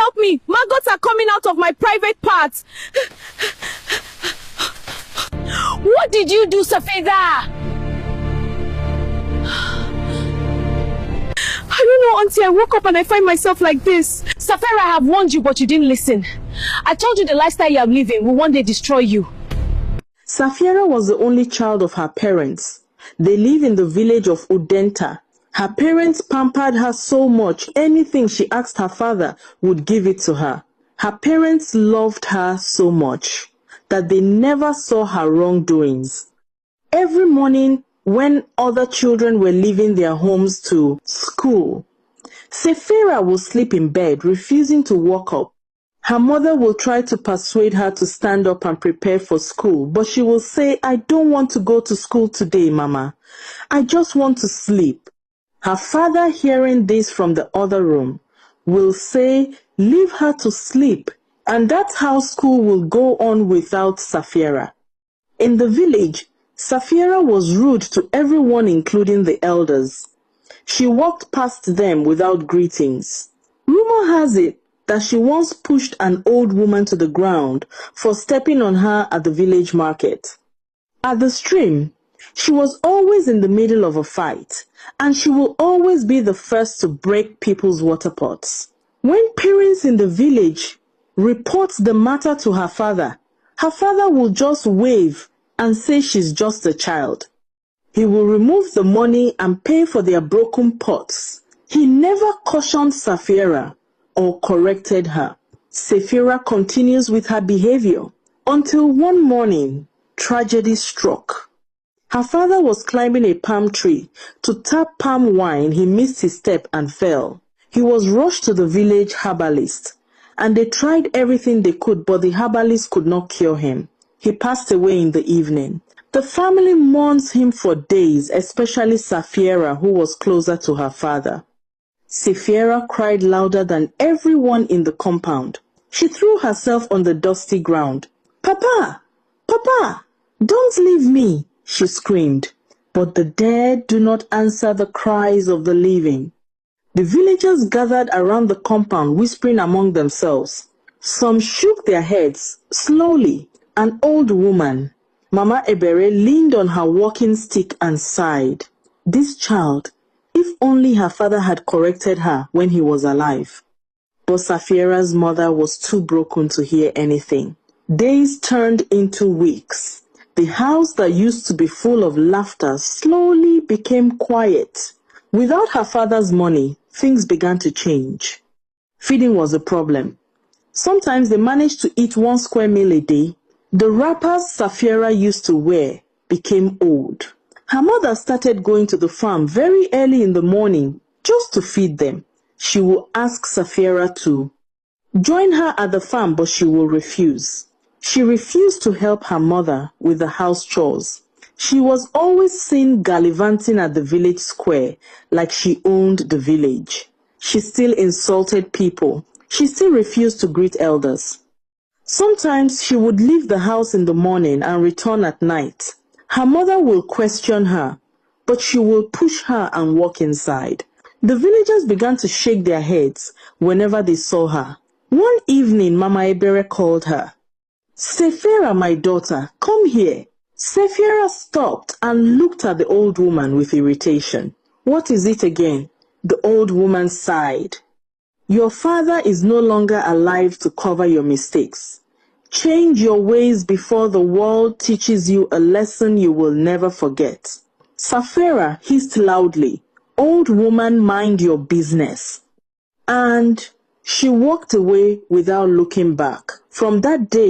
help me. Maggots are coming out of my private parts. What did you do, Safeda? I don't know, Auntie. I woke up and I find myself like this. Safera, I have warned you, but you didn't listen. I told you the lifestyle you are living will one day destroy you. Safiera was the only child of her parents. They live in the village of Udenta. Her parents pampered her so much, anything she asked her father would give it to her. Her parents loved her so much that they never saw her wrongdoings. Every morning, when other children were leaving their homes to school, Safera will sleep in bed, refusing to wake up. Her mother will try to persuade her to stand up and prepare for school, but she will say, "I don't want to go to school today, Mama. I just want to sleep." Her father, hearing this from the other room, will say, "Leave her to sleep," and that's how school will go on without Safiera. In the village, Safiera was rude to everyone, including the elders. She walked past them without greetings. Rumor has it that she once pushed an old woman to the ground for stepping on her at the village market. At the stream, she was always in the middle of a fight, and she will always be the first to break people's water pots. When parents in the village report the matter to her father will just wave and say she's just a child. He will remove the money and pay for their broken pots. He never cautioned Safiera or corrected her. Safiera continues with her behavior until one morning, tragedy struck. Her father was climbing a palm tree to tap palm wine. He missed his step and fell. He was rushed to the village herbalist, and they tried everything they could, but the herbalist could not cure him. He passed away in the evening. The family mourns him for days, especially Safiera, who was closer to her father. Safiera cried louder than everyone in the compound. She threw herself on the dusty ground. "Papa! Papa! Don't leave me!" she screamed. But the dead do not answer the cries of the living. The villagers gathered around the compound, whispering among themselves. Some shook their heads. Slowly, an old woman, Mama Ebere, leaned on her walking stick and sighed. This child, if only her father had corrected her when he was alive. But Safiera's mother was too broken to hear anything. Days turned into weeks. The house that used to be full of laughter slowly became quiet. Without her father's money, things began to change. Feeding was a problem. Sometimes they managed to eat 1 square meal a day. The wrappers Safiera used to wear became old. Her mother started going to the farm very early in the morning just to feed them. She will ask Safiera to join her at the farm, but she will refuse. She refused to help her mother with the house chores. She was always seen gallivanting at the village square like she owned the village. She still insulted people. She still refused to greet elders. Sometimes she would leave the house in the morning and return at night. Her mother will question her, but she will push her and walk inside. The villagers began to shake their heads whenever they saw her. One evening, Mama Ebere called her. "Safera, my daughter, come here." Safiera stopped and looked at the old woman with irritation. "What is it again?" The old woman sighed. "Your father is no longer alive to cover your mistakes. Change your ways before the world teaches you a lesson you will never forget." Safiera hissed loudly, "Old woman, mind your business." And she walked away without looking back. From that day,